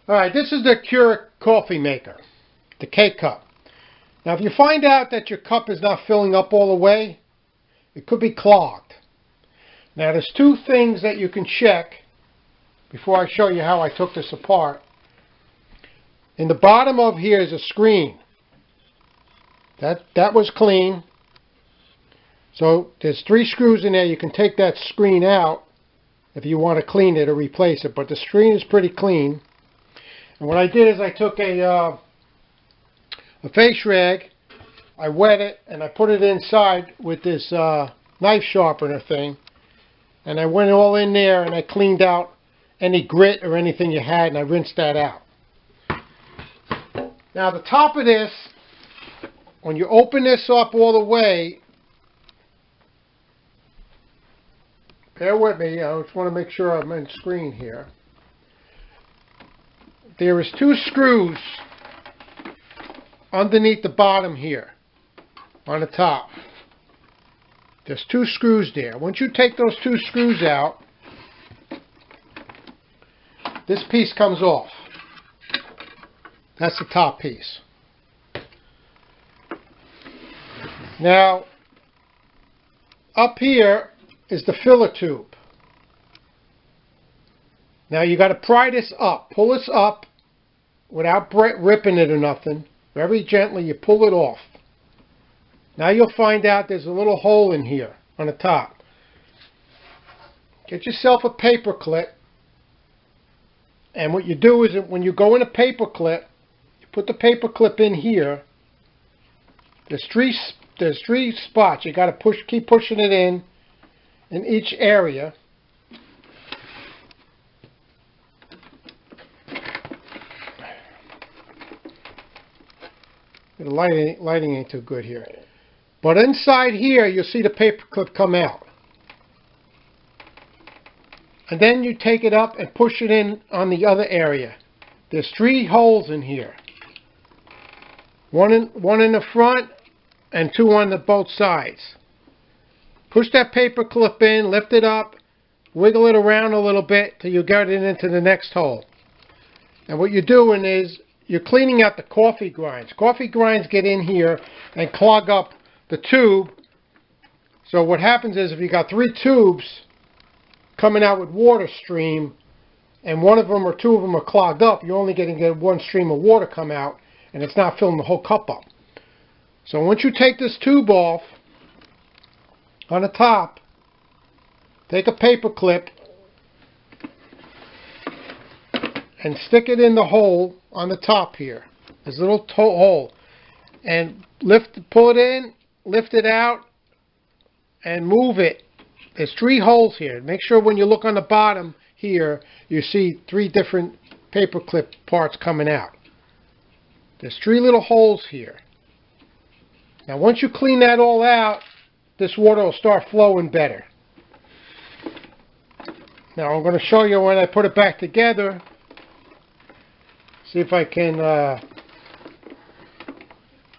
Alright, this is the Keurig coffee maker, the K-cup. Now if you find out that your cup is not filling up all the way, it could be clogged. Now there's two things that you can check before I show you how I took this apart. In the bottom of here is a screen. That was clean. So there's 3 screws in there. You can take that screen out if you want to clean it or replace it, but the screen is pretty clean. And what I did is I took a face rag, I wet it, and I put it inside with this knife sharpener thing, and I went all in there and I cleaned out any grit or anything you had, and I rinsed that out. Now the top of this, when you open this up all the way, bear with me, I just want to make sure I'm on screen here. There is 2 screws underneath the bottom here, on the top. There's 2 screws there. Once you take those 2 screws out, this piece comes off. That's the top piece. Now, up here is the filler tube. Now you got to pry this up. Pull this up without ripping it or nothing. Very gently you pull it off. Now you'll find out there's a little hole in here on the top. Get yourself a paper clip. And what you do is that when you go in a paper clip, you put the paper clip in here. There's three spots. You got to keep pushing it in each area. The lighting ain't too good here. But inside here, you'll see the paper clip come out. And then you take it up and push it in on the other area. There's 3 holes in here. One in the front and 2 on both sides. Push that paper clip in, lift it up, wiggle it around a little bit till you get it into the next hole. And what you're doing is you're cleaning out the coffee grinds. Coffee grinds get in here and clog up the tube. So what happens is if you got 3 tubes coming out with water stream and one of them or 2 of them are clogged up, you're only getting 1 stream of water come out and it's not filling the whole cup up. So once you take this tube off on the top, take a paper clip and stick it in the hole on the top here. This little hole. And pull it in, lift it out, and move it. There's 3 holes here. Make sure when you look on the bottom here, you see 3 different paper clip parts coming out. There's 3 little holes here. Now once you clean that all out, this water will start flowing better. Now I'm going to show you when I put it back together. See if I can,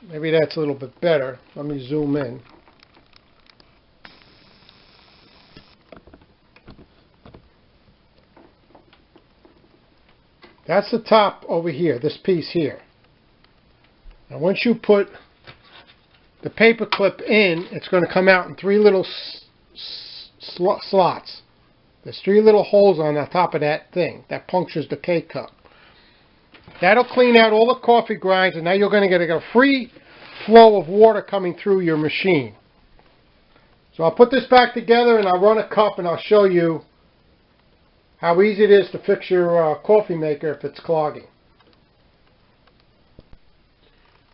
maybe that's a little bit better. Let me zoom in. That's the top over here, this piece here. Now once you put the paper clip in, it's going to come out in 3 little slots. There's 3 little holes on the top of that thing that punctures the K-cup. That'll clean out all the coffee grinds, and now you're going to get a free flow of water coming through your machine. So I'll put this back together and I'll run a cup and I'll show you how easy it is to fix your coffee maker if it's clogging.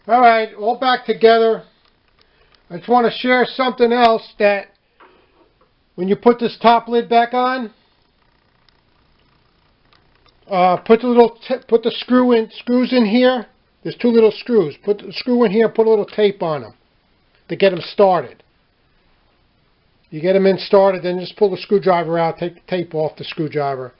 Alright, all back together. I just want to share something else that when you put this top lid back on, put the screws in here. There's 2 little screws. Put the screw in here, put a little tape on them to get them started. You get them in started, then just pull the screwdriver out, take the tape off the screwdriver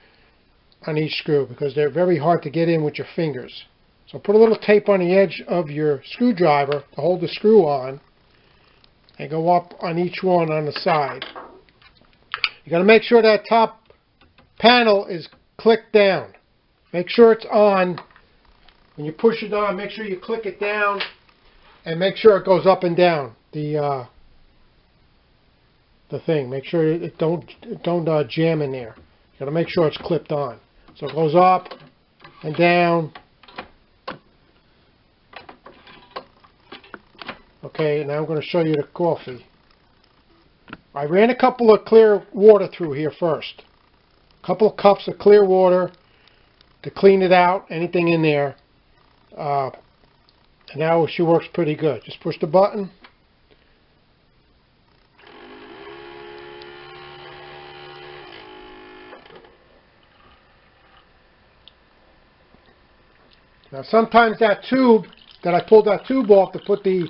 on each screw because they're very hard to get in with your fingers. So put a little tape on the edge of your screwdriver to hold the screw on and go up on each one on the side. You got to make sure that top panel is clicked down. Make sure it's on. When you push it on, make sure you click it down and make sure it goes up and down. The thing. Make sure it don't jam in there. You got to make sure it's clipped on. So it goes up and down. Okay, now I'm going to show you the coffee. I ran a couple of clear water through here first. A couple of cups of clear water to clean it out, anything in there. And now she works pretty good. Just push the button. Now sometimes that tube, that I pulled that tube off to put the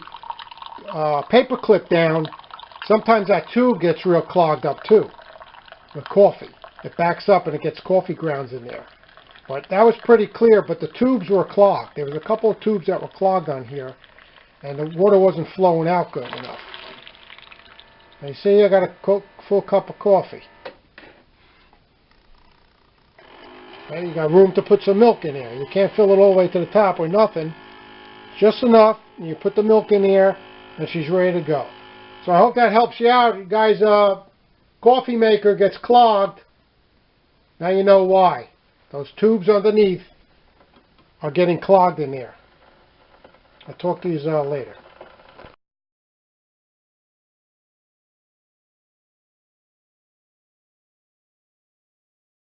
paper clip down, sometimes that tube gets real clogged up too with coffee. It backs up and it gets coffee grounds in there. But that was pretty clear, but the tubes were clogged. There was a couple of tubes that were clogged on here, and the water wasn't flowing out good enough. Now you see I got a full cup of coffee. Okay, you got room to put some milk in there. You can't fill it all the way to the top or nothing. Just enough, and you put the milk in there, and she's ready to go. So I hope that helps you out. You guys, coffee maker gets clogged. Now you know why. Those tubes underneath are getting clogged in there. I'll talk to you later.